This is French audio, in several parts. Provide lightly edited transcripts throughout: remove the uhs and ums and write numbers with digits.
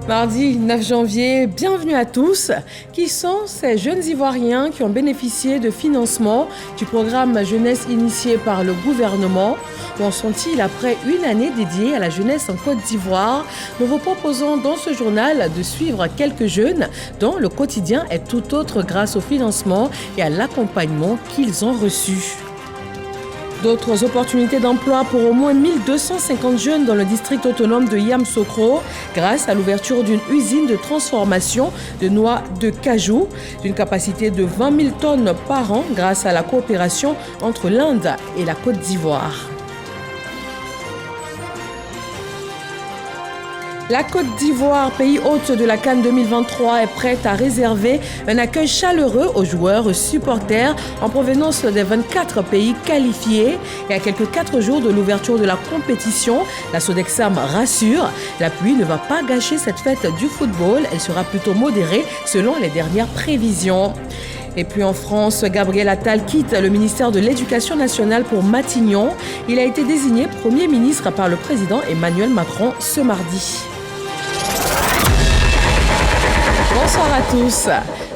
Mardi 9 janvier, bienvenue à tous. Qui sont ces jeunes Ivoiriens qui ont bénéficié de financement du programme Jeunesse initié par le gouvernement? Où en sont-ils après une année dédiée à la jeunesse en Côte d'Ivoire? Nous vous proposons dans ce journal de suivre quelques jeunes dont le quotidien est tout autre grâce au financement et à l'accompagnement qu'ils ont reçu. D'autres opportunités d'emploi pour au moins 1250 jeunes dans le district autonome de Yamoussoukro grâce à l'ouverture d'une usine de transformation de noix de cajou d'une capacité de 20 000 tonnes par an grâce à la coopération entre l'Inde et la Côte d'Ivoire. La Côte d'Ivoire, pays hôte de la CAN 2023, est prête à réserver un accueil chaleureux aux joueurs supporters en provenance des 24 pays qualifiés. Et à quelques 4 jours de l'ouverture de la compétition, la Sodexam rassure, la pluie ne va pas gâcher cette fête du football. Elle sera plutôt modérée selon les dernières prévisions. Et puis en France, Gabriel Attal quitte le ministère de l'Éducation nationale pour Matignon. Il a été désigné Premier ministre par le président Emmanuel Macron ce mardi. Bonsoir à tous.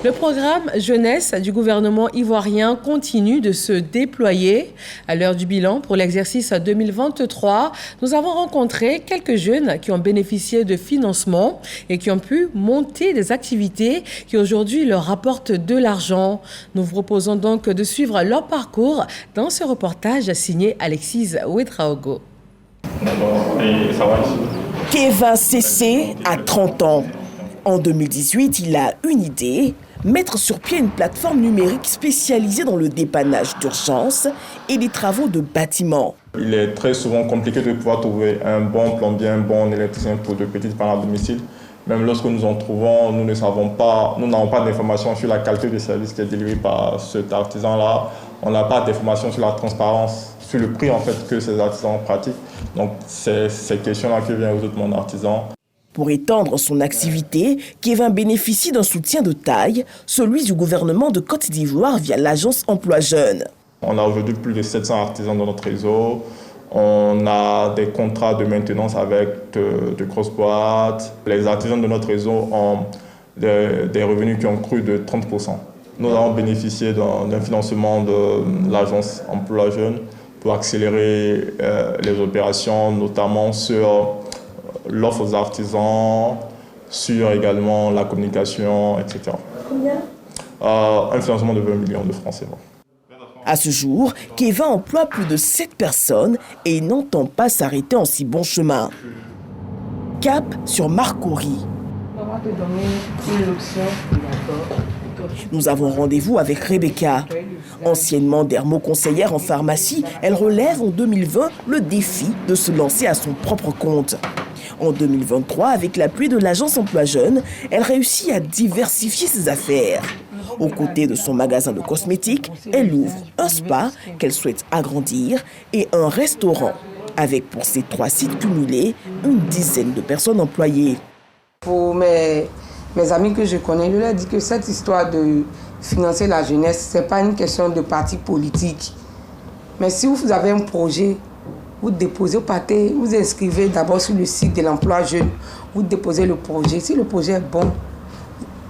Le programme Jeunesse du gouvernement ivoirien continue de se déployer. À l'heure du bilan pour l'exercice 2023, nous avons rencontré quelques jeunes qui ont bénéficié de financement et qui ont pu monter des activités qui aujourd'hui leur rapportent de l'argent. Nous vous proposons donc de suivre leur parcours dans ce reportage signé Alexis Ouedraogo. Kevin Cessé a 30 ans. En 2018, il a une idée, mettre sur pied une plateforme numérique spécialisée dans le dépannage d'urgence et les travaux de bâtiments. Il est très souvent compliqué de pouvoir trouver un bon plombier, un bon électricien pour de petites pannes à domicile. Même lorsque nous en trouvons, nous n'avons pas d'informations sur la qualité du service qui est délivré par cet artisan-là. On n'a pas d'informations sur la transparence, sur le prix en fait que ces artisans pratiquent. Donc c'est ces questions-là que vient résoudre mon artisan. Pour étendre son activité, Kevin bénéficie d'un soutien de taille, celui du gouvernement de Côte d'Ivoire via l'agence Emploi Jeunes. On a aujourd'hui plus de 700 artisans dans notre réseau. On a des contrats de maintenance avec de grosses boîtes. Les artisans de notre réseau ont des revenus qui ont cru de 30%. Nous avons bénéficié d'un financement de l'agence Emploi Jeunes pour accélérer les opérations, notamment sur l'offre aux artisans, sur également la communication, etc. Combien ? Un financement de 20 millions de francs CFA. À ce jour, Kevin emploie plus de 7 personnes et il n'entend pas s'arrêter en si bon chemin. Cap sur Marcory. On va te donner une option. Nous avons rendez-vous avec Rebecca. Anciennement dermo-conseillère en pharmacie, elle relève en 2020 le défi de se lancer à son propre compte. En 2023, avec l'appui de l'agence Emploi Jeunes, elle réussit à diversifier ses affaires. Aux côtés de son magasin de cosmétiques, elle ouvre un spa qu'elle souhaite agrandir et un restaurant, avec pour ces 3 sites cumulés, une dizaine de personnes employées. Pour mes amis que je connais, je leur dis que cette histoire de financer la jeunesse, ce n'est pas une question de parti politique. Mais si vous avez un projet, vous déposez, vous partez, vous inscrivez d'abord sur le site de l'emploi jeune, vous déposez le projet. Si le projet est bon,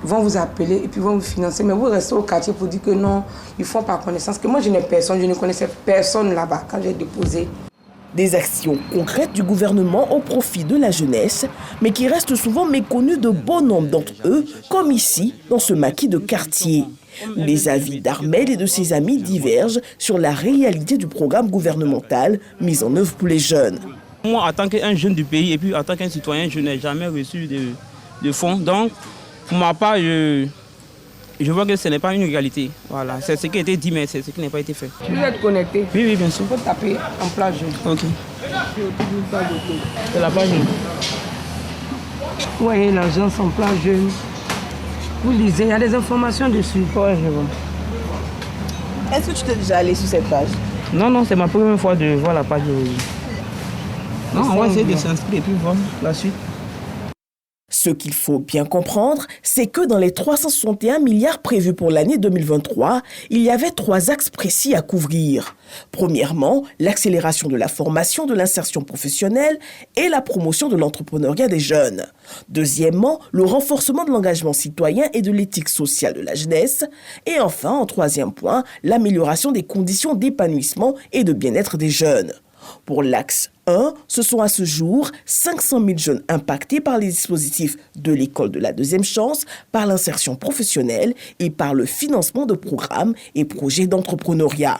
ils vont vous appeler et puis vont vous financer. Mais vous restez au quartier pour dire que non, ils ne font pas connaissance. Que moi, je ne connaissais personne là-bas quand j'ai déposé. Des actions concrètes du gouvernement au profit de la jeunesse, mais qui restent souvent méconnues de bon nombre d'entre eux, comme ici, dans ce maquis de quartier. Les avis d'Armel et de ses amis divergent sur la réalité du programme gouvernemental mis en œuvre pour les jeunes. Moi, en tant qu'un jeune du pays et puis en tant qu'un citoyen, je n'ai jamais reçu de fonds. Donc, pour ma part, je vois que ce n'est pas une réalité. Voilà. C'est ce qui a été dit, mais c'est ce qui n'a pas été fait. Vous êtes connecté? Oui, bien sûr. Il faut taper Emploi Jeune. Ok. C'est la page. Vous voyez l'agence Emploi Jeune. Vous lisez, il y a des informations dessus. Ouais, je vois. Est-ce que tu t'es déjà allé sur cette page? Non, c'est ma première fois de voir la page. Non, on va essayer de s'inscrire et puis voir la suite. Ce qu'il faut bien comprendre, c'est que dans les 361 milliards prévus pour l'année 2023, il y avait 3 axes précis à couvrir. Premièrement, l'accélération de la formation, de l'insertion professionnelle et la promotion de l'entrepreneuriat des jeunes. Deuxièmement, le renforcement de l'engagement citoyen et de l'éthique sociale de la jeunesse. Et enfin, en troisième point, l'amélioration des conditions d'épanouissement et de bien-être des jeunes. Pour l'axe 1, ce sont à ce jour 500 000 jeunes impactés par les dispositifs de l'école de la deuxième chance, par l'insertion professionnelle et par le financement de programmes et projets d'entrepreneuriat.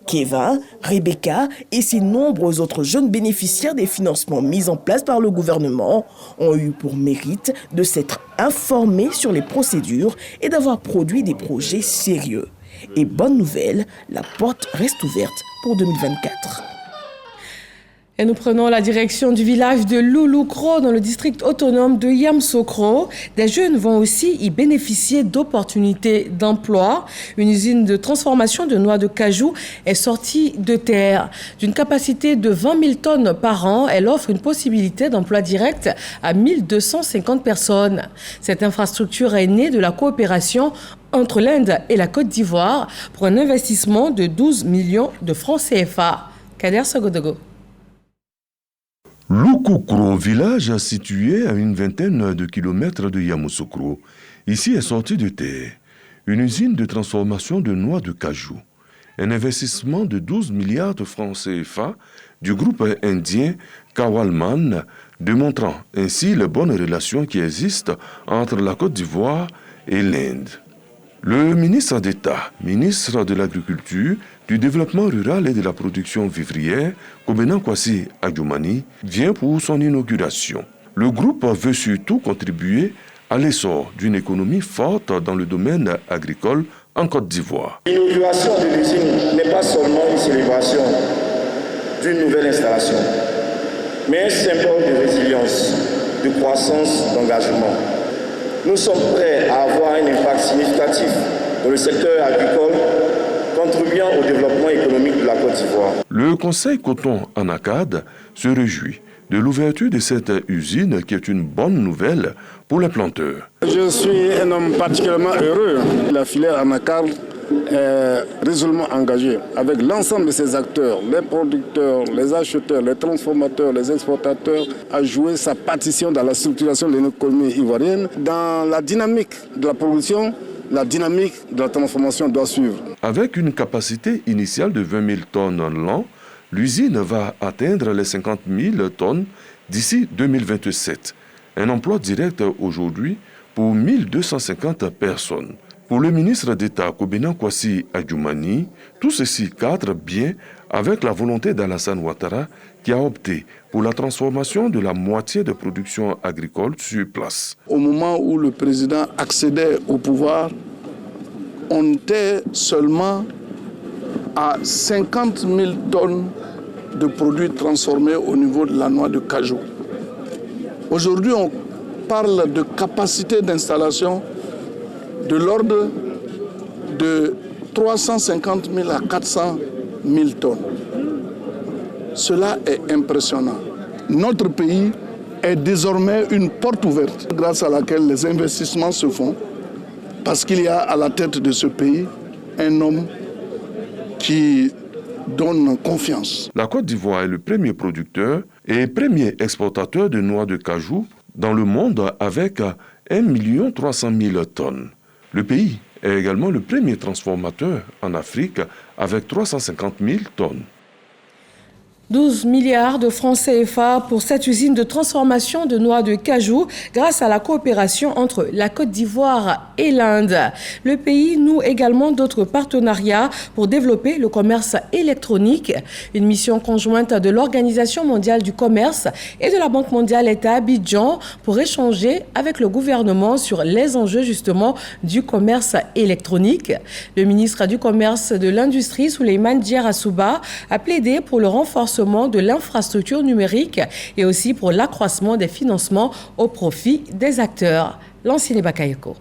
Kevin, Rebecca et ces nombreux autres jeunes bénéficiaires des financements mis en place par le gouvernement ont eu pour mérite de s'être informés sur les procédures et d'avoir produit des projets sérieux. Et bonne nouvelle, la porte reste ouverte pour 2024. Et nous prenons la direction du village de Louloukro dans le district autonome de Yamoussoukro. Des jeunes vont aussi y bénéficier d'opportunités d'emploi. Une usine de transformation de noix de cajou est sortie de terre. D'une capacité de 20 000 tonnes par an, elle offre une possibilité d'emploi direct à 1250 personnes. Cette infrastructure est née de la coopération entre l'Inde et la Côte d'Ivoire pour un investissement de 12 millions de francs CFA. Kader Sogodogo. Louloukro, village situé à une vingtaine de kilomètres de Yamoussoukro, ici est sorti de terre une usine de transformation de noix de cajou. Un investissement de 12 milliards de francs CFA du groupe indien Kawalman, démontrant ainsi les bonnes relations qui existent entre la Côte d'Ivoire et l'Inde. Le ministre d'État, ministre de l'Agriculture, du Développement rural et de la production vivrière, Kobena Kwasi Adjoumani, vient pour son inauguration. Le groupe veut surtout contribuer à l'essor d'une économie forte dans le domaine agricole en Côte d'Ivoire. L'inauguration de l'usine n'est pas seulement une célébration d'une nouvelle installation, mais un symbole de résilience, de croissance, d'engagement. Nous sommes prêts à avoir un impact significatif dans le secteur agricole, contribuant au développement économique de la Côte d'Ivoire. Le Conseil coton Anacad se réjouit de l'ouverture de cette usine qui est une bonne nouvelle pour les planteurs. Je suis un homme particulièrement heureux. La filière Anacad est résolument engagée avec l'ensemble de ses acteurs, les producteurs, les acheteurs, les transformateurs, les exportateurs, à jouer sa partition dans la structuration de l'économie ivoirienne. Dans la dynamique de la production, la dynamique de la transformation doit suivre. Avec une capacité initiale de 20 000 tonnes l'an, l'usine va atteindre les 50 000 tonnes d'ici 2027. Un emploi direct aujourd'hui pour 1250 personnes. Pour le ministre d'État Kobena Kwasi Adjoumani, tout ceci cadre bien avec la volonté d'Alassane Ouattara qui a opté pour la transformation de la moitié de production agricole sur place. Au moment où le président accédait au pouvoir, on était seulement à 50 000 tonnes de produits transformés au niveau de la noix de cajou. Aujourd'hui, on parle de capacité d'installation de l'ordre de 350 000 à 400 000 tonnes. Cela est impressionnant. Notre pays est désormais une porte ouverte grâce à laquelle les investissements se font parce qu'il y a à la tête de ce pays un homme qui donne confiance. La Côte d'Ivoire est le premier producteur et premier exportateur de noix de cajou dans le monde avec 1 300 000 tonnes. Le pays est également le premier transformateur en Afrique avec 350 000 tonnes. 12 milliards de francs CFA pour cette usine de transformation de noix de cajou grâce à la coopération entre la Côte d'Ivoire et l'Inde. Le pays noue également d'autres partenariats pour développer le commerce électronique. Une mission conjointe de l'Organisation mondiale du commerce et de la Banque mondiale est à Abidjan pour échanger avec le gouvernement sur les enjeux justement du commerce électronique. Le ministre du Commerce de l'Industrie, Souleymane Diarra-Souba, a plaidé pour le renforcement de l'infrastructure numérique et aussi pour l'accroissement des financements au profit des acteurs. Lancine Bakayoko.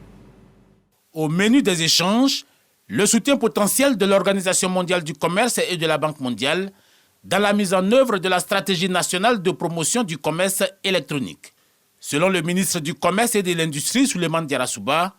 Au menu des échanges, le soutien potentiel de l'Organisation mondiale du commerce et de la Banque mondiale dans la mise en œuvre de la stratégie nationale de promotion du commerce électronique. Selon le ministre du Commerce et de l'Industrie, Souleymane Diarra-Souba,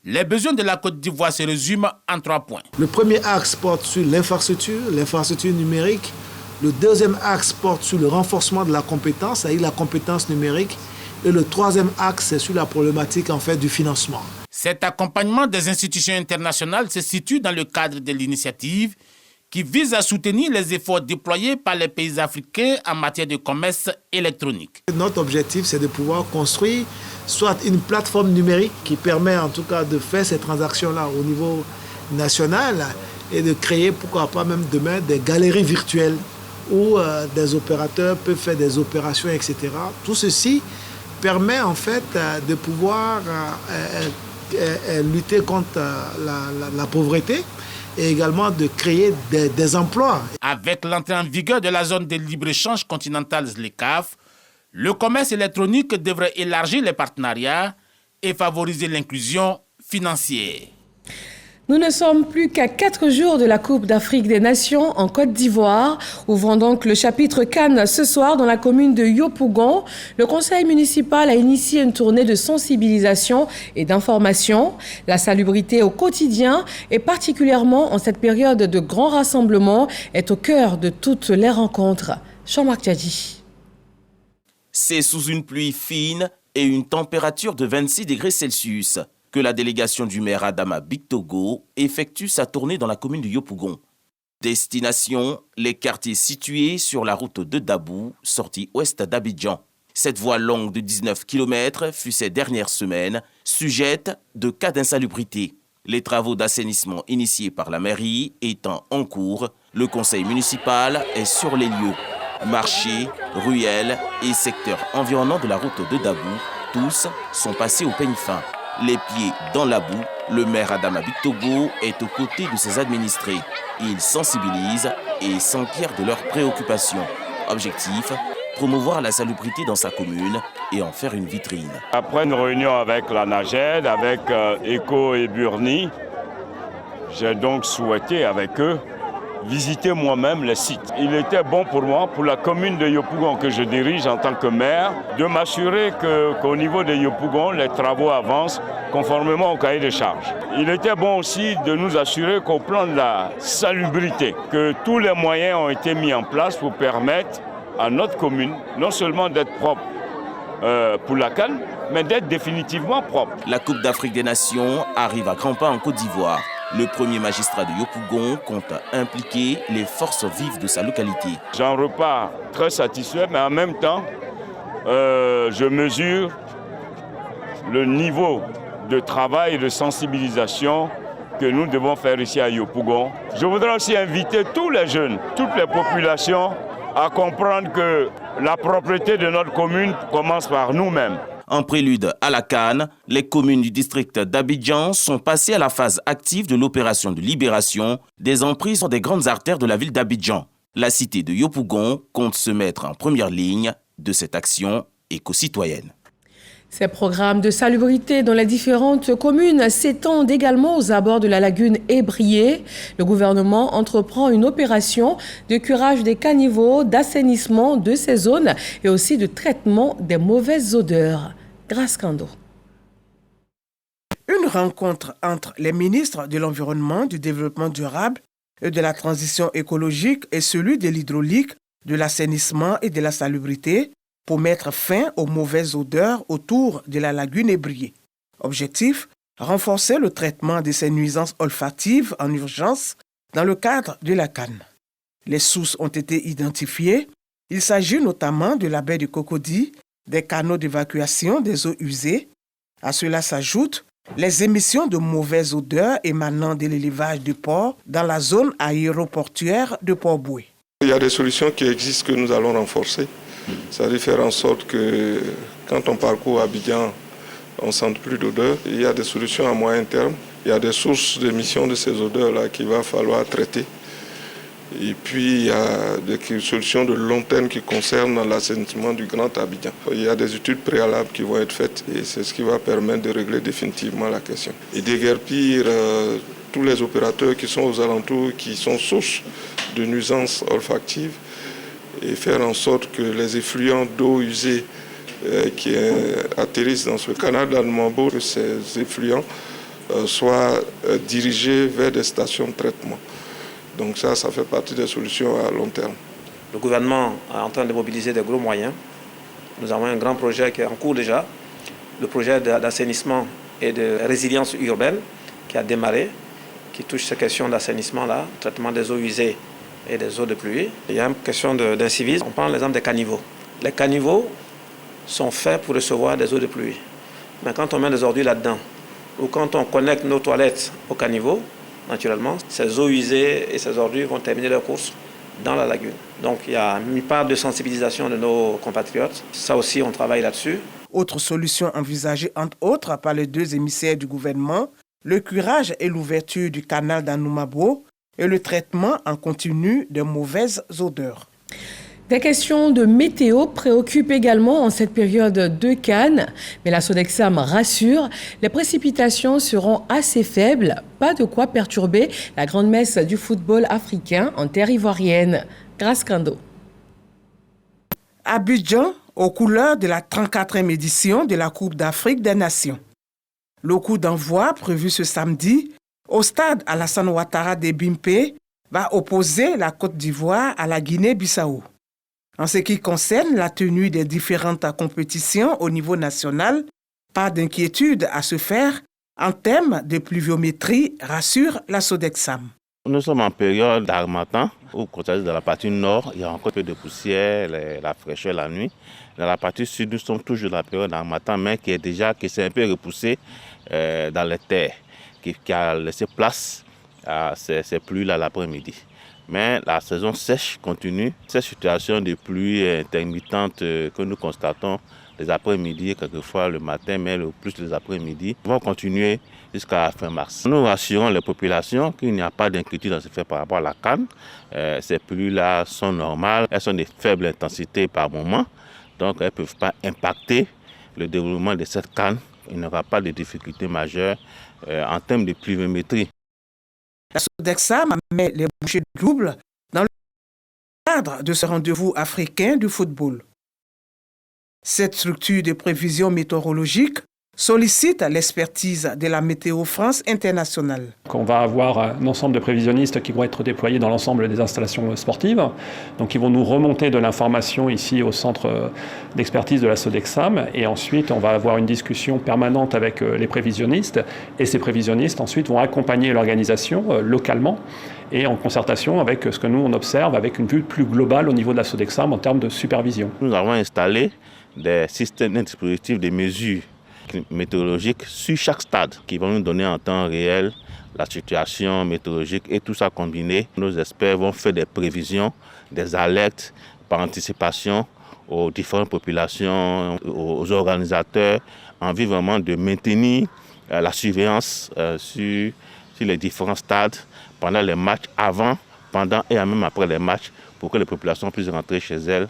les besoins de la Côte d'Ivoire se résument en 3 points. Le premier axe porte sur l'infrastructure numérique. Le deuxième axe porte sur le renforcement de la compétence, c'est-à-dire la compétence numérique. Et le troisième axe, c'est sur la problématique en fait, du financement. Cet accompagnement des institutions internationales se situe dans le cadre de l'initiative qui vise à soutenir les efforts déployés par les pays africains en matière de commerce électronique. Notre objectif, c'est de pouvoir construire soit une plateforme numérique qui permet en tout cas de faire ces transactions-là au niveau national et de créer, pourquoi pas même demain, des galeries virtuelles où des opérateurs peuvent faire des opérations, etc. Tout ceci permet en fait de pouvoir lutter contre la pauvreté et également de créer des emplois. Avec l'entrée en vigueur de la zone de libre-échange continentale ZLECAf, le commerce électronique devrait élargir les partenariats et favoriser l'inclusion financière. Nous ne sommes plus qu'à 4 jours de la Coupe d'Afrique des Nations en Côte d'Ivoire. Ouvrant donc le chapitre Cannes ce soir dans la commune de Yopougon, le conseil municipal a initié une tournée de sensibilisation et d'information. La salubrité au quotidien et particulièrement en cette période de grands rassemblements est au cœur de toutes les rencontres. Jean-Marc Diadji. C'est sous une pluie fine et une température de 26 degrés Celsius que la délégation du maire Adama Bictogo effectue sa tournée dans la commune de Yopougon. Destination, les quartiers situés sur la route de Dabou, sortie ouest d'Abidjan. Cette voie longue de 19 km fut ces dernières semaines sujette de cas d'insalubrité. Les travaux d'assainissement initiés par la mairie étant en cours, le conseil municipal est sur les lieux. Marchés, ruelles et secteurs environnants de la route de Dabou, tous sont passés au peigne fin. Les pieds dans la boue, le maire Adama Bictogo est aux côtés de ses administrés. Il sensibilise et s'enquiert de leurs préoccupations. Objectif, promouvoir la salubrité dans sa commune et en faire une vitrine. Après une réunion avec la NAGED, avec ECO et Burni, j'ai donc souhaité avec eux visiter moi-même les sites. Il était bon pour moi, pour la commune de Yopougon que je dirige en tant que maire, de m'assurer qu'au niveau de Yopougon, les travaux avancent conformément au cahier de charges. Il était bon aussi de nous assurer qu'au plan de la salubrité, que tous les moyens ont été mis en place pour permettre à notre commune non seulement d'être propre pour la Cannes, mais d'être définitivement propre. La Coupe d'Afrique des Nations arrive à grands pas en Côte d'Ivoire. Le premier magistrat de Yopougon compte impliquer les forces vives de sa localité. J'en repars très satisfait, mais en même temps, je mesure le niveau de travail et de sensibilisation que nous devons faire ici à Yopougon. Je voudrais aussi inviter tous les jeunes, toutes les populations à comprendre que la propreté de notre commune commence par nous-mêmes. En prélude à la Cannes, les communes du district d'Abidjan sont passées à la phase active de l'opération de libération des emprises sur des grandes artères de la ville d'Abidjan. La cité de Yopougon compte se mettre en première ligne de cette action éco-citoyenne. Ces programmes de salubrité dans les différentes communes s'étendent également aux abords de la lagune Ébrié. Le gouvernement entreprend une opération de curage des caniveaux, d'assainissement de ces zones et aussi de traitement des mauvaises odeurs. Grâce Kando. Une rencontre entre les ministres de l'Environnement, du Développement durable et de la Transition écologique et celui de l'hydraulique, de l'assainissement et de la salubrité pour mettre fin aux mauvaises odeurs autour de la lagune Ébrié. Objectif, renforcer le traitement de ces nuisances olfatives en urgence dans le cadre de la Cannes. Les sources ont été identifiées. Il s'agit notamment de la baie du Cocody, des canaux d'évacuation des eaux usées. À cela s'ajoutent les émissions de mauvaises odeurs émanant de l'élevage du port dans la zone aéroportuaire de Port-Boué. Il y a des solutions qui existent que nous allons renforcer. Ça veut faire en sorte que quand on parcourt Abidjan, on ne sente plus d'odeur. Il y a des solutions à moyen terme. Il y a des sources d'émission de ces odeurs-là qu'il va falloir traiter. Et puis, il y a des solutions de long terme qui concernent l'assainissement du Grand Abidjan. Il y a des études préalables qui vont être faites et c'est ce qui va permettre de régler définitivement la question. Et déguerpir tous les opérateurs qui sont aux alentours, qui sont sources de nuisances olfactives et faire en sorte que les effluents d'eau usée qui atterrissent dans ce canal d'Anoumabo, que ces effluents soient dirigés vers des stations de traitement. Donc ça fait partie des solutions à long terme. Le gouvernement est en train de mobiliser des gros moyens. Nous avons un grand projet qui est en cours déjà, le projet d'assainissement et de résilience urbaine qui a démarré, qui touche ces questions d'assainissement-là, traitement des eaux usées et des eaux de pluie. Il y a une question d'incivisme. On prend l'exemple des caniveaux. Les caniveaux sont faits pour recevoir des eaux de pluie. Mais quand on met des ordures là-dedans, ou quand on connecte nos toilettes au caniveau, naturellement, ces eaux usées et ces ordures vont terminer leur course dans la lagune. Donc il y a une part de sensibilisation de nos compatriotes. Ça aussi, on travaille là-dessus. Autre solution envisagée, entre autres, par les deux émissaires du gouvernement, le curage et l'ouverture du canal d'Anoumabo et le traitement en continu de mauvaises odeurs. Des questions de météo préoccupent également en cette période de Cannes, mais la Sodexam rassure, les précipitations seront assez faibles, pas de quoi perturber la grande messe du football africain en terre ivoirienne. Grâce Kando. Abidjan, aux couleurs de la 34e édition de la Coupe d'Afrique des Nations. Le coup d'envoi prévu ce samedi au stade Alassane Ouattara de Bimpe va opposer la Côte d'Ivoire à la Guinée-Bissau. En ce qui concerne la tenue des différentes compétitions au niveau national, pas d'inquiétude à se faire en termes de pluviométrie, rassure la Sodexam. Nous sommes en période d'harmattan, où dans la partie nord, il y a encore un peu de poussière, la fraîcheur la nuit. Dans la partie sud, nous sommes toujours dans la période d'harmattan, mais qui s'est un peu repoussé dans les terres, qui a laissé place à ces pluies-là l'après-midi. Mais la saison sèche continue. Cette situation de pluie intermittente que nous constatons les après-midi, quelquefois le matin, mais le plus les après-midi, vont continuer jusqu'à la fin mars. Nous rassurons les populations qu'il n'y a pas d'inquiétude à se faire par rapport à la canne. Ces pluies-là sont normales, elles sont de faible intensité par moment, donc elles ne peuvent pas impacter le développement de cette canne. Il n'y aura pas de difficultés majeures en termes de pluviométrie. La Sodexam met les bouchées doubles dans le cadre de ce rendez-vous africain du football. Cette structure de prévision météorologique sollicite l'expertise de la Météo France internationale. On va avoir un ensemble de prévisionnistes qui vont être déployés dans l'ensemble des installations sportives. Donc ils vont nous remonter de l'information ici au centre d'expertise de la Sodexam. Et ensuite, on va avoir une discussion permanente avec les prévisionnistes. Et ces prévisionnistes ensuite vont accompagner l'organisation localement et en concertation avec ce que nous on observe avec une vue plus globale au niveau de la Sodexam en termes de supervision. Nous avons installé des systèmes, des dispositifs de mesures météorologiques sur chaque stade qui vont nous donner en temps réel la situation météorologique et tout ça combiné. Nos experts vont faire des prévisions, des alertes par anticipation aux différentes populations, aux organisateurs, en vue vraiment de maintenir la surveillance sur les différents stades pendant les matchs, avant, pendant et même après les matchs pour que les populations puissent rentrer chez elles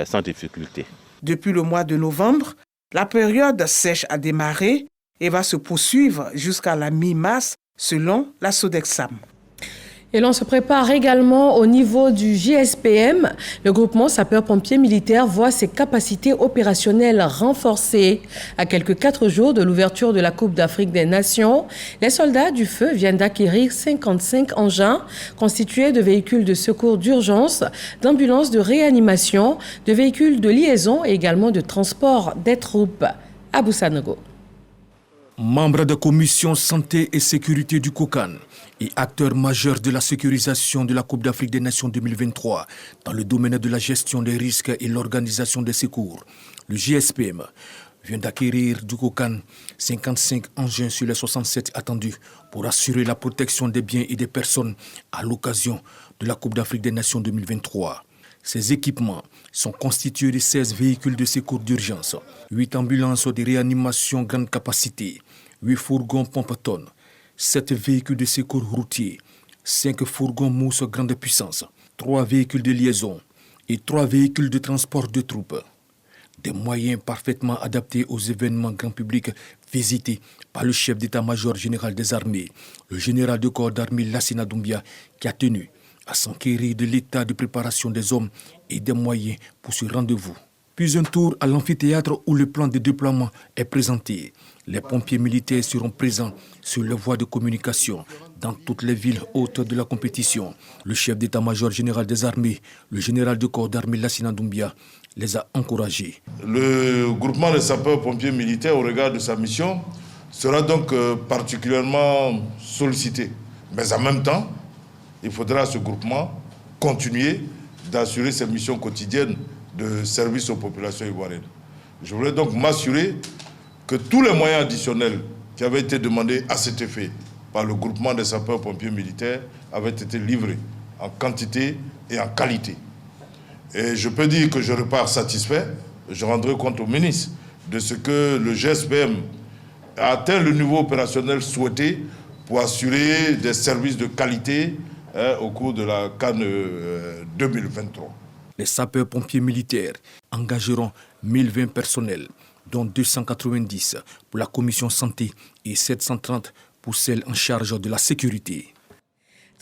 sans difficulté. Depuis le mois de novembre, la période sèche a démarré et va se poursuivre jusqu'à la mi-mars selon la Sodexam. Et l'on se prépare également au niveau du JSPM. Le groupement sapeurs-pompiers militaires voit ses capacités opérationnelles renforcées. À quelques 4 jours de l'ouverture de la Coupe d'Afrique des Nations, les soldats du feu viennent d'acquérir 55 engins constitués de véhicules de secours d'urgence, d'ambulances de réanimation, de véhicules de liaison et également de transport des troupes. Abou Sanogo. Membre de commission santé et sécurité du COCAN et acteur majeur de la sécurisation de la Coupe d'Afrique des Nations 2023 dans le domaine de la gestion des risques et l'organisation des secours, le JSPM vient d'acquérir du COCAN 55 engins sur les 67 attendus pour assurer la protection des biens et des personnes à l'occasion de la Coupe d'Afrique des Nations 2023. Ces équipements sont constitués de 16 véhicules de secours d'urgence, 8 ambulances de réanimation grande capacité, 8 fourgons pompe-tonnes, 7 véhicules de secours routiers, 5 fourgons mousse grande puissance, 3 véhicules de liaison et 3 véhicules de transport de troupes. Des moyens parfaitement adaptés aux événements grand public visités par le chef d'état-major général des armées, le général de corps d'armée Lassina Doumbia, qui a tenu à s'enquérir de l'état de préparation des hommes et des moyens pour ce rendez-vous puis un tour à l'amphithéâtre où le plan de déploiement est présenté. Les pompiers militaires seront présents sur les voies de communication dans toutes les villes hautes de la compétition. Le chef d'état-major général des armées, le général de corps d'armée Lassina Doumbia, les a encouragés. Le groupement des sapeurs-pompiers militaires, au regard de sa mission, sera donc particulièrement sollicité. Mais en même temps, il faudra à ce groupement continuer d'assurer ses missions quotidiennes de service aux populations ivoiriennes. Je voulais donc m'assurer que tous les moyens additionnels qui avaient été demandés à cet effet par le groupement des sapeurs-pompiers militaires avaient été livrés en quantité et en qualité. Et je peux dire que je repars satisfait. Je rendrai compte au ministre de ce que le GSPM a atteint le niveau opérationnel souhaité pour assurer des services de qualité au cours de la CAN 2023. Les sapeurs-pompiers militaires engageront 1020 personnels, dont 290 pour la commission santé et 730 pour celle en charge de la sécurité.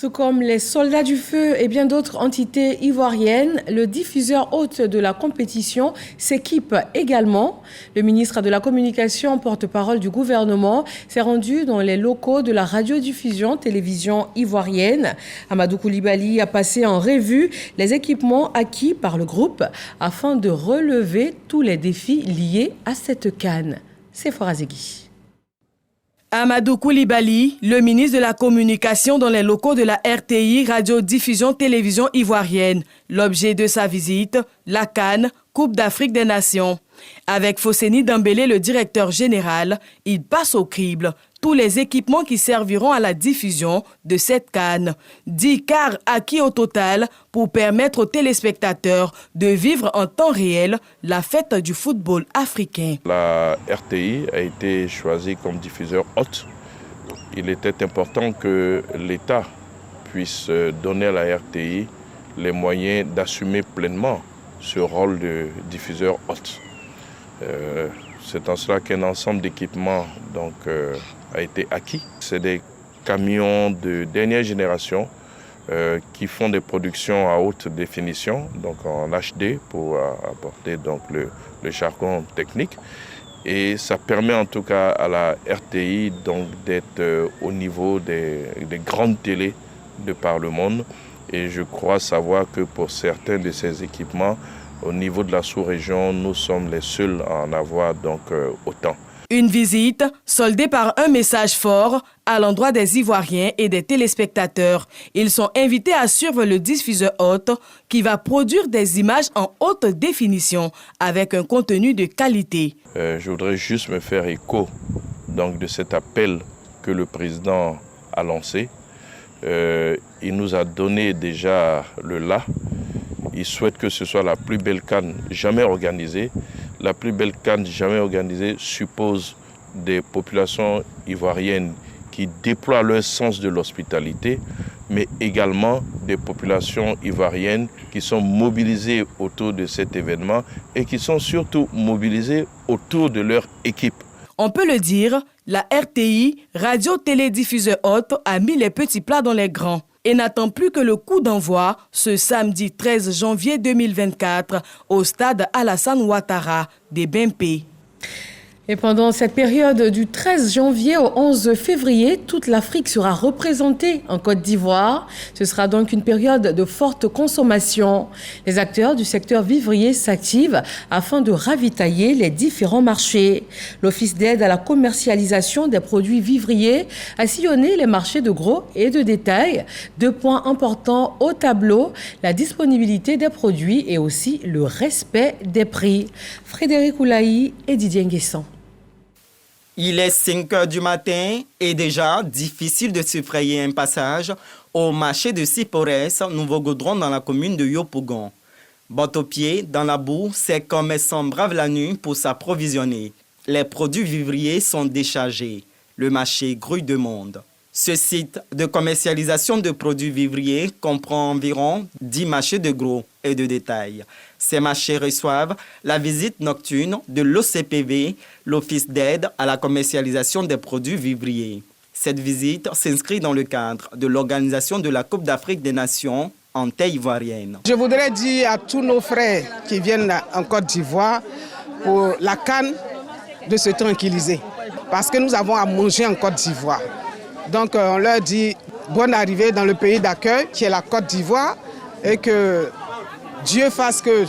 Tout comme les soldats du feu et bien d'autres entités ivoiriennes, le diffuseur hôte de la compétition s'équipe également. Le ministre de la Communication, porte-parole du gouvernement, s'est rendu dans les locaux de la radiodiffusion télévision ivoirienne. Amadou Koulibaly a passé en revue les équipements acquis par le groupe afin de relever tous les défis liés à cette CAN. C'est Forazegui. Amadou Koulibaly, le ministre de la Communication dans les locaux de la RTI, Radio-Diffusion Télévision Ivoirienne. L'objet de sa visite, la CAN, Coupe d'Afrique des Nations. Avec Fosseni Dembélé, le directeur général, il passe au crible tous les équipements qui serviront à la diffusion de cette CAN. 10 quarts acquis au total pour permettre aux téléspectateurs de vivre en temps réel la fête du football africain. La RTI a été choisie comme diffuseur hôte. Il était important que l'État puisse donner à la RTI les moyens d'assumer pleinement ce rôle de diffuseur hôte. C'est en cela qu'un ensemble d'équipements a été acquis. C'est des camions de dernière génération qui font des productions à haute définition, donc en HD pour apporter donc le jargon technique. Et ça permet en tout cas à la RTI donc d'être au niveau des grandes télés de par le monde. Et je crois savoir que pour certains de ces équipements, au niveau de la sous-région, nous sommes les seuls à en avoir donc autant. Une visite soldée par un message fort à l'endroit des Ivoiriens et des téléspectateurs. Ils sont invités à suivre le diffuseur hôte qui va produire des images en haute définition avec un contenu de qualité. Je voudrais juste me faire écho donc, de cet appel que le président a lancé. Il nous a donné déjà le là. Il souhaite que ce soit la plus belle CAN jamais organisée. La plus belle CAN jamais organisée suppose des populations ivoiriennes qui déploient leur sens de l'hospitalité, mais également des populations ivoiriennes qui sont mobilisées autour de cet événement et qui sont surtout mobilisées autour de leur équipe. On peut le dire, la RTI, radio-télédiffuseur hôte, a mis les petits plats dans les grands et n'attend plus que le coup d'envoi ce samedi 13 janvier 2024 au stade Alassane Ouattara des Bempé. Et pendant cette période du 13 janvier au 11 février, toute l'Afrique sera représentée en Côte d'Ivoire. Ce sera donc une période de forte consommation. Les acteurs du secteur vivrier s'activent afin de ravitailler les différents marchés. L'Office d'aide à la commercialisation des produits vivriers a sillonné les marchés de gros et de détail. 2 points importants au tableau, la disponibilité des produits et aussi le respect des prix. Frédéric Oulaï et Didier Nguessan. Il est 5 h du matin et déjà difficile de se frayer un passage au marché de Sipores, Nouveau Goudron dans la commune de Yopougon. Botte aux pieds, dans la boue, ces commerçants bravent la nuit pour s'approvisionner. Les produits vivriers sont déchargés. Le marché grouille de monde. Ce site de commercialisation de produits vivriers comprend environ 10 marchés de gros et de détail. Ces marchés reçoivent la visite nocturne de l'OCPV, l'Office d'aide à la commercialisation des produits vivriers. Cette visite s'inscrit dans le cadre de l'organisation de la Coupe d'Afrique des Nations en terre ivoirienne. Je voudrais dire à tous nos frères qui viennent en Côte d'Ivoire pour la CAN de se tranquilliser. Parce que nous avons à manger en Côte d'Ivoire. Donc on leur dit bonne arrivée dans le pays d'accueil qui est la Côte d'Ivoire et que Dieu fasse que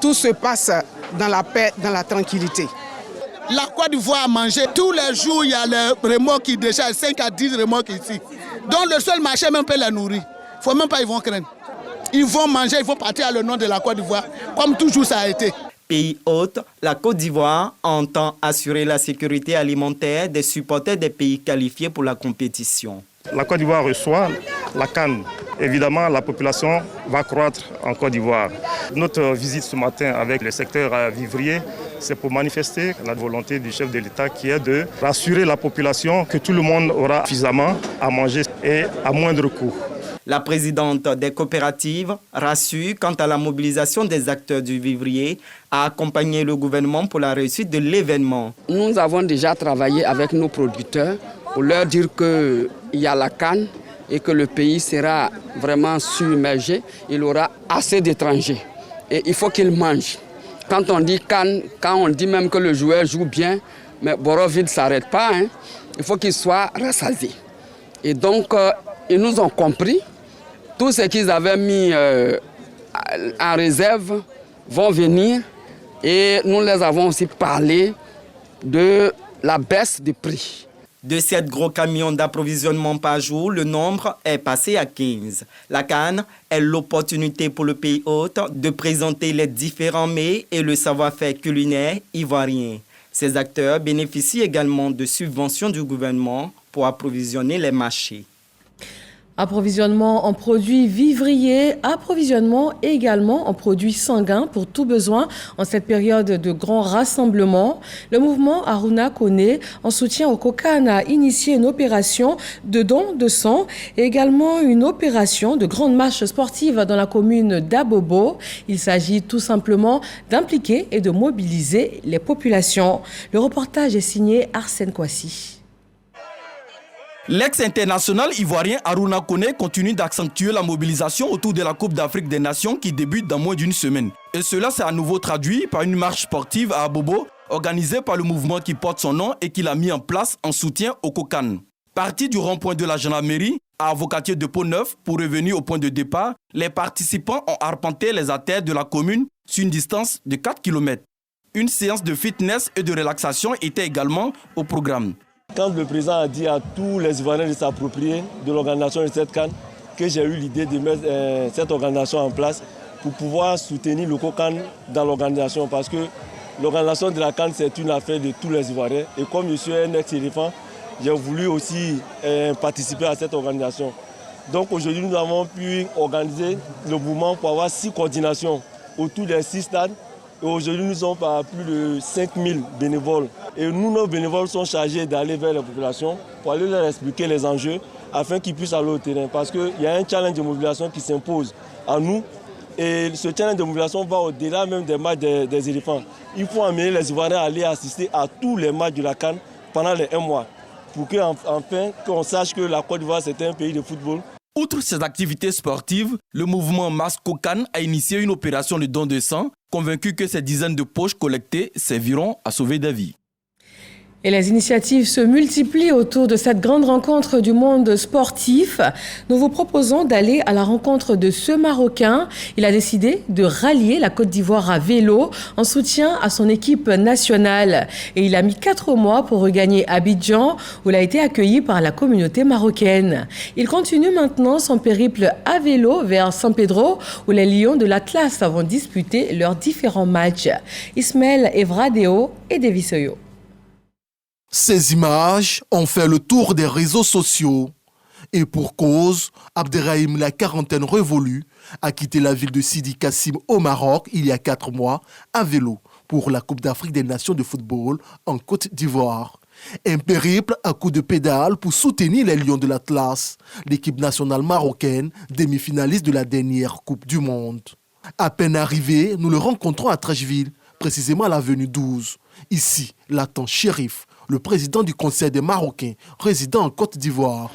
tout se passe dans la paix, dans la tranquillité. La Côte d'Ivoire a mangé. Tous les jours, il y a les remorques qui déchargent, 5 à 10 remorques ici. Donc le seul marché même peut les nourrir. Il ne faut même pas ils vont craindre. Ils vont manger, ils vont partir à le nom de la Côte d'Ivoire, comme toujours ça a été. Pays hôte, la Côte d'Ivoire entend assurer la sécurité alimentaire des supporters des pays qualifiés pour la compétition. La Côte d'Ivoire reçoit la CAN. Évidemment, la population va croître en Côte d'Ivoire. Notre visite ce matin avec le secteur vivrier, c'est pour manifester la volonté du chef de l'État qui est de rassurer la population que tout le monde aura suffisamment à manger et à moindre coût. La présidente des coopératives rassure quant à la mobilisation des acteurs du vivrier à accompagner le gouvernement pour la réussite de l'événement. Nous avons déjà travaillé avec nos producteurs pour leur dire qu'il y a la CAN et que le pays sera vraiment submergé. Il aura assez d'étrangers et il faut qu'ils mangent. Quand on dit CAN, quand on dit même que le joueur joue bien, mais Boroville ne s'arrête pas, hein. Il faut qu'il soit rassasié. Et donc, ils nous ont compris. Tout ce qu'ils avaient mis en réserve vont venir et nous les avons aussi parlé de la baisse des prix. De 7 gros camions d'approvisionnement par jour, le nombre est passé à 15. La CAN est l'opportunité pour le pays hôte de présenter les différents mets et le savoir-faire culinaire ivoirien. Ces acteurs bénéficient également de subventions du gouvernement pour approvisionner les marchés. Approvisionnement en produits vivriers, approvisionnement également en produits sanguins pour tout besoin en cette période de grands rassemblements. Le mouvement Aruna Kone, en soutien au COCAN, a initié une opération de don de sang et également une opération de grande marche sportive dans la commune d'Abobo. Il s'agit tout simplement d'impliquer et de mobiliser les populations. Le reportage est signé Arsène Kouassi. L'ex-international ivoirien Aruna Kone continue d'accentuer la mobilisation autour de la Coupe d'Afrique des Nations qui débute dans moins d'une semaine. Et cela s'est à nouveau traduit par une marche sportive à Abobo, organisée par le mouvement qui porte son nom et qu'il a mis en place en soutien au COCAN. Parti du rond-point de la gendarmerie à Avocatier de Pont-Neuf pour revenir au point de départ, les participants ont arpenté les artères de la commune sur une distance de 4 km. Une séance de fitness et de relaxation était également au programme. Quand le président a dit à tous les Ivoiriens de s'approprier de l'organisation de cette CAN, que j'ai eu l'idée de mettre cette organisation en place pour pouvoir soutenir le COCAN dans l'organisation. Parce que l'organisation de la CAN, c'est une affaire de tous les Ivoiriens. Et comme je suis un ex-éléphant, j'ai voulu aussi participer à cette organisation. Donc aujourd'hui, nous avons pu organiser le mouvement pour avoir 6 coordinations autour des 6 stades. Et aujourd'hui, nous sommes à plus de 5000 bénévoles. Et nous, nos bénévoles sont chargés d'aller vers la population pour aller leur expliquer les enjeux afin qu'ils puissent aller au terrain. Parce qu'il y a un challenge de mobilisation qui s'impose à nous. Et ce challenge de mobilisation va au-delà même des matchs des éléphants. Il faut amener les Ivoiriens à aller assister à tous les matchs de la CAN pendant les 1 mois. Pour qu'enfin, qu'on sache que la Côte d'Ivoire, c'est un pays de football. Outre ces activités sportives, le mouvement Mass COCAN a initié une opération de don de sang, convaincu que ces dizaines de poches collectées serviront à sauver des vies. Et les initiatives se multiplient autour de cette grande rencontre du monde sportif. Nous vous proposons d'aller à la rencontre de ce Marocain. Il a décidé de rallier la Côte d'Ivoire à vélo en soutien à son équipe nationale. Et il a mis 4 mois pour regagner Abidjan, où il a été accueilli par la communauté marocaine. Il continue maintenant son périple à vélo vers San Pedro, où les Lions de l'Atlas vont disputer leurs différents matchs. Ismaël Evradeo et Davis Oyo. Ces images ont fait le tour des réseaux sociaux. Et pour cause, Abderrahim, la quarantaine révolue, a quitté la ville de Sidi Kassim au Maroc il y a 4 mois à vélo pour la Coupe d'Afrique des Nations de football en Côte d'Ivoire. Un périple à coups de pédale pour soutenir les Lions de l'Atlas, l'équipe nationale marocaine, demi-finaliste de la dernière Coupe du Monde. À peine arrivé, nous le rencontrons à Trècheville, précisément à l'avenue 12. Ici, l'attend Chérif, le président du Conseil des Marocains résidant en Côte d'Ivoire.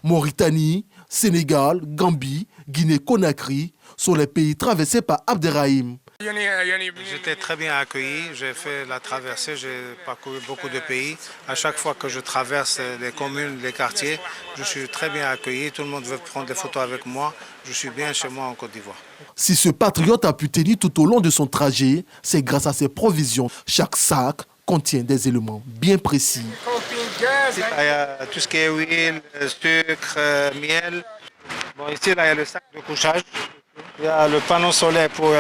Mauritanie, Sénégal, Gambie, Guinée-Conakry sont les pays traversés par Abderrahim. J'étais très bien accueilli, j'ai fait la traversée, j'ai parcouru beaucoup de pays. À chaque fois que je traverse les communes, les quartiers, je suis très bien accueilli. Tout le monde veut prendre des photos avec moi. Je suis bien chez moi en Côte d'Ivoire. Si ce patriote a pu tenir tout au long de son trajet, c'est grâce à ses provisions. Chaque sac contient des éléments bien précis. Il y a tout ce qui est huile, sucre, miel. Bon, ici, là, il y a le sac de couchage. Il y a le panneau solaire pour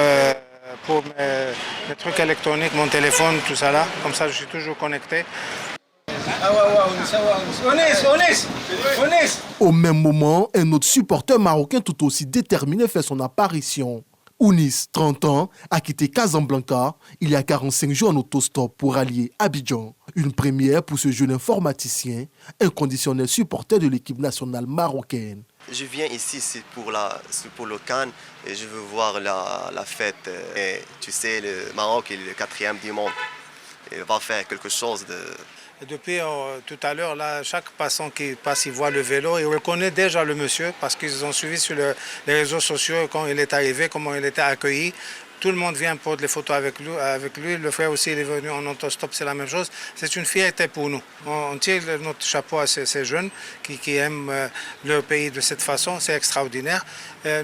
mes trucs électroniques, mon téléphone, tout ça là. Comme ça, je suis toujours connecté. Au même moment, un autre supporter marocain tout aussi déterminé fait son apparition. Ounis, 30 ans, a quitté Casablanca il y a 45 jours en autostop pour allier Abidjan. Une première pour ce jeune informaticien, inconditionnel supporter de l'équipe nationale marocaine. Je viens ici c'est pour le CAN et je veux voir la fête. Et tu sais, le Maroc est le 4e du monde. Il va faire quelque chose de... Et depuis tout à l'heure, là, chaque passant qui passe, il voit le vélo, il reconnaît déjà le monsieur parce qu'ils ont suivi sur les réseaux sociaux quand il est arrivé, comment il était accueilli. Tout le monde vient prendre les photos avec lui. Le frère aussi, il est venu en autostop, c'est la même chose. C'est une fierté pour nous. On tire notre chapeau à ces jeunes qui aiment leur pays de cette façon. C'est extraordinaire.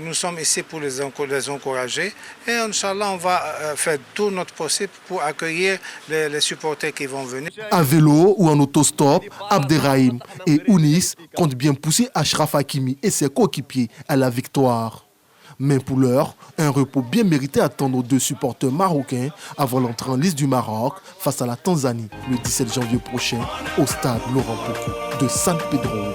Nous sommes ici pour les encourager. Et Inch'Allah, on va faire tout notre possible pour accueillir les supporters qui vont venir. À vélo ou en autostop, Abderrahim et Ounis comptent bien pousser Achraf Hakimi et ses coéquipiers à la victoire. Mais pour l'heure, un repos bien mérité attend nos deux supporters marocains avant l'entrée en liste du Maroc face à la Tanzanie le 17 janvier prochain au stade Laurent Pokou de San Pedro.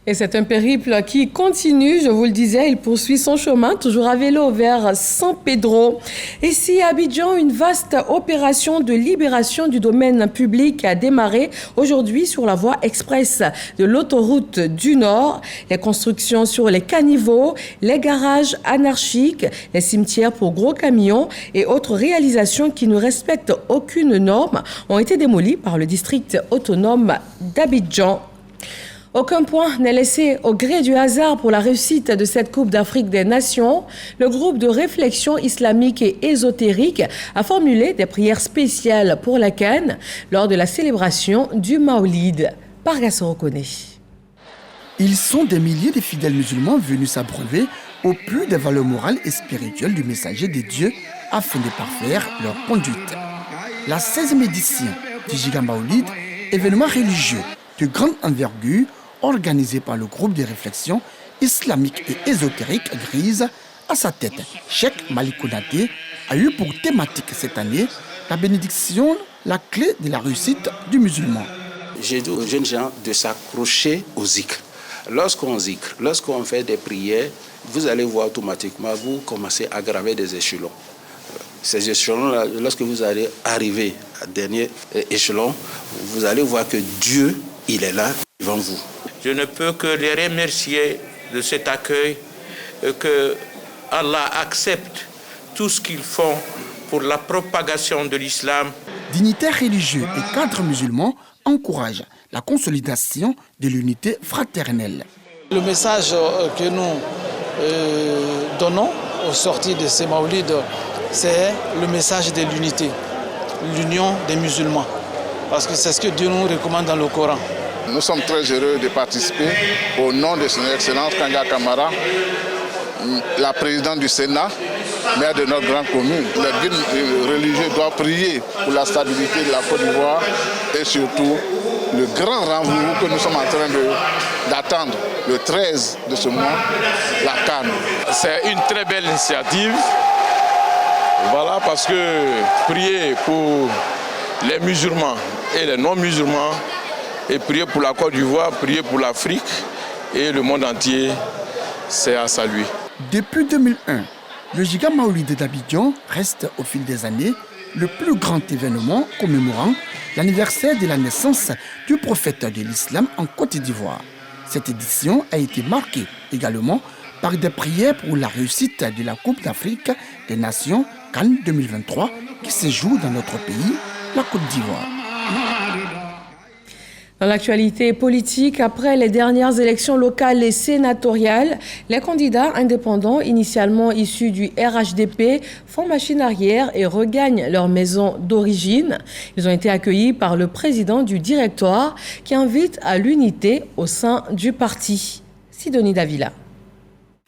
Et c'est un périple qui continue, je vous le disais, il poursuit son chemin, toujours à vélo vers San Pedro. Ici à Abidjan, une vaste opération de libération du domaine public a démarré aujourd'hui sur la voie express de l'autoroute du Nord. Les constructions sur les caniveaux, les garages anarchiques, les cimetières pour gros camions et autres réalisations qui ne respectent aucune norme ont été démolies par le district autonome d'Abidjan. Aucun point n'est laissé au gré du hasard pour la réussite de cette Coupe d'Afrique des Nations. Le groupe de réflexion islamique et ésotérique a formulé des prières spéciales pour la CAN lors de la célébration du Maolid. Pargasso reconnaît. Ils sont des milliers de fidèles musulmans venus s'abreuver au plus des valeurs morales et spirituelles du messager des dieux afin de parfaire leur conduite. La 16e édition du Giga Maolid, événement religieux de grande envergure, organisé par le groupe de réflexion islamique et ésotérique Grise, à sa tête, Cheikh Malik Konate, a eu pour thématique cette année la bénédiction, la clé de la réussite du musulman. J'ai dit aux jeunes gens de s'accrocher au zikr. Lorsqu'on fait des prières, vous allez voir automatiquement, vous commencez à graver des échelons. Ces échelons-là, lorsque vous allez arriver au dernier échelon, vous allez voir que Dieu, il est là devant vous. Je ne peux que les remercier de cet accueil et que Allah accepte tout ce qu'ils font pour la propagation de l'islam. Dignitaires religieux et cadres musulmans encouragent la consolidation de l'unité fraternelle. Le message que nous donnons au sortir de ces Maoulides, c'est le message de l'unité, l'union des musulmans. Parce que c'est ce que Dieu nous recommande dans le Coran. Nous sommes très heureux de participer au nom de son Excellence Kanga Kamara, la présidente du Sénat, maire de notre grande commune. Les guides religieux doivent prier pour la stabilité de la Côte d'Ivoire et surtout le grand rendez-vous que nous sommes en train d'attendre le 13 de ce mois, la CAN. C'est une très belle initiative. Voilà, parce que prier pour les musulmans et les non-musulmans, et prier pour la Côte d'Ivoire, prier pour l'Afrique et le monde entier, c'est à saluer. Depuis 2001, le Giga Maolid d'Abidjan reste au fil des années le plus grand événement commémorant l'anniversaire de la naissance du prophète de l'islam en Côte d'Ivoire. Cette édition a été marquée également par des prières pour la réussite de la Coupe d'Afrique des Nations CAN 2023 qui se joue dans notre pays, la Côte d'Ivoire. Dans l'actualité politique, après les dernières élections locales et sénatoriales, les candidats indépendants initialement issus du RHDP font machine arrière et regagnent leur maison d'origine. Ils ont été accueillis par le président du directoire qui invite à l'unité au sein du parti. Sidonie Davila.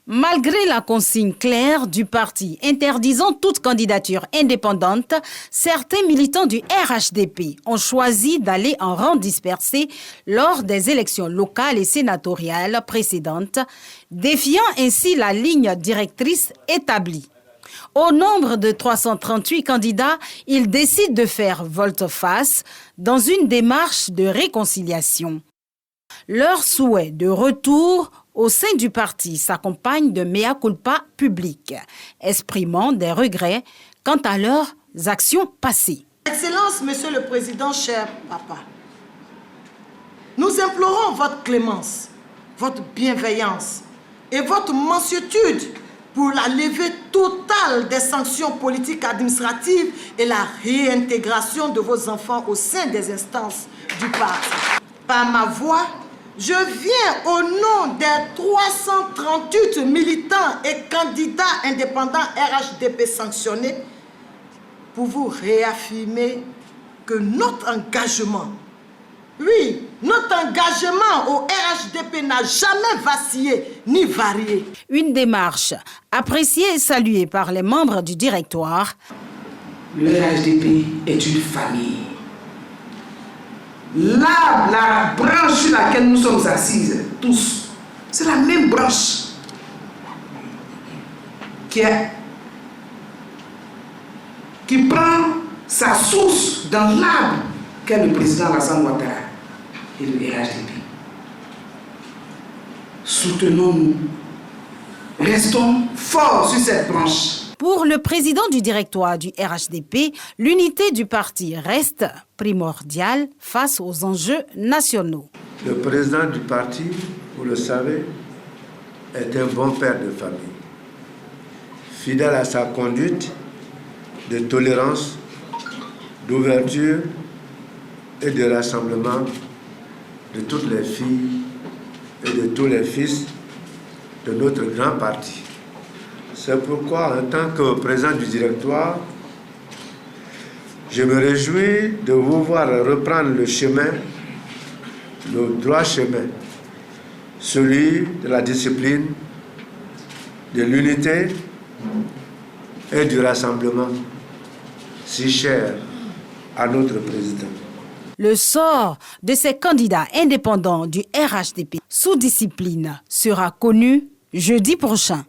Malgré la consigne claire du parti interdisant toute candidature indépendante, certains militants du RHDP ont choisi d'aller en rang dispersé lors des élections locales et sénatoriales précédentes, défiant ainsi la ligne directrice établie. Au nombre de 338 candidats, ils décident de faire volte-face dans une démarche de réconciliation. Leur souhait de retour au sein du parti s'accompagne de mea culpa publics, exprimant des regrets quant à leurs actions passées. Excellence, Monsieur le Président, cher papa, nous implorons votre clémence, votre bienveillance et votre mansuétude pour la levée totale des sanctions politiques administratives et la réintégration de vos enfants au sein des instances du parti. Par ma voix, je viens au nom des 338 militants et candidats indépendants RHDP sanctionnés pour vous réaffirmer que notre engagement, oui, notre engagement au RHDP n'a jamais vacillé ni varié. Une démarche appréciée et saluée par les membres du directoire. Le RHDP est une famille. Là, la branche sur laquelle nous sommes assises, tous, c'est la même branche qui prend sa source dans l'arbre qu'est le président Alassane Ouattara et le RHDP. Soutenons-nous, restons forts sur cette branche. Pour le président du directoire du RHDP, l'unité du parti reste primordiale face aux enjeux nationaux. Le président du parti, vous le savez, est un bon père de famille, fidèle à sa conduite de tolérance, d'ouverture et de rassemblement de toutes les filles et de tous les fils de notre grand parti. C'est pourquoi, en tant que président du directoire, je me réjouis de vous voir reprendre le chemin, le droit chemin, celui de la discipline, de l'unité et du rassemblement, si cher à notre président. Le sort de ces candidats indépendants du RHDP sous discipline sera connu jeudi prochain.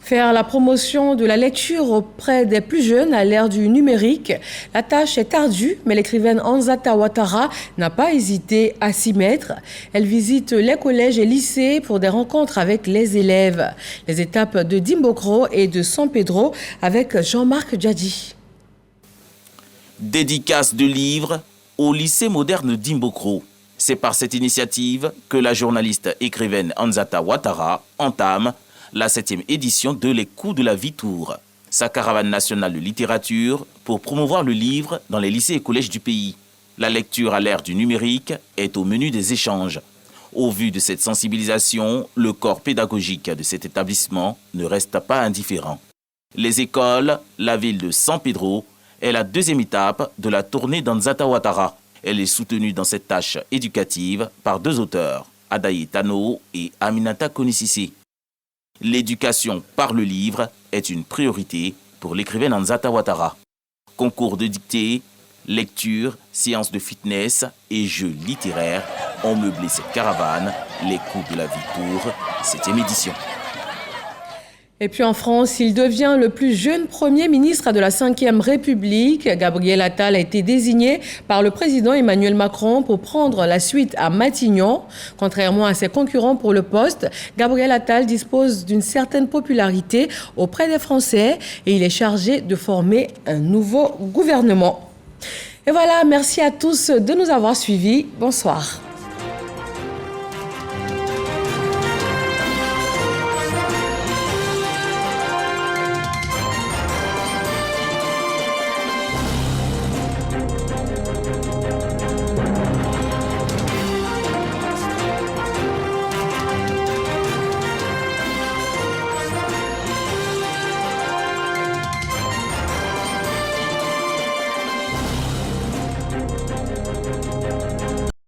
Faire la promotion de la lecture auprès des plus jeunes à l'ère du numérique, la tâche est ardue, mais l'écrivaine Anzata Ouattara n'a pas hésité à s'y mettre. Elle visite les collèges et lycées pour des rencontres avec les élèves. Les étapes de Dimbokro et de San Pedro avec Jean-Marc Djadji. Dédicace de livres au lycée moderne d'Imbokro. C'est par cette initiative que la journaliste écrivaine Anzata Ouattara entame la 7e édition de Les Coups de la Vitour, sa caravane nationale de littérature pour promouvoir le livre dans les lycées et collèges du pays. La lecture à l'ère du numérique est au menu des échanges. Au vu de cette sensibilisation, le corps pédagogique de cet établissement ne reste pas indifférent. Les écoles, la ville de San Pedro, est la deuxième étape de la tournée d'Anzata Ouattara. Elle est soutenue dans cette tâche éducative par deux auteurs, Adaye Tano et Aminata Konisisi. L'éducation par le livre est une priorité pour l'écrivaine Anzata Ouattara. Concours de dictée, lecture, séances de fitness et jeux littéraires ont meublé cette caravane, Les Coups de la Vitour, 7e édition. Et puis en France, il devient le plus jeune Premier ministre de la Ve République. Gabriel Attal a été désigné par le président Emmanuel Macron pour prendre la suite à Matignon. Contrairement à ses concurrents pour le poste, Gabriel Attal dispose d'une certaine popularité auprès des Français et il est chargé de former un nouveau gouvernement. Et voilà, merci à tous de nous avoir suivis. Bonsoir.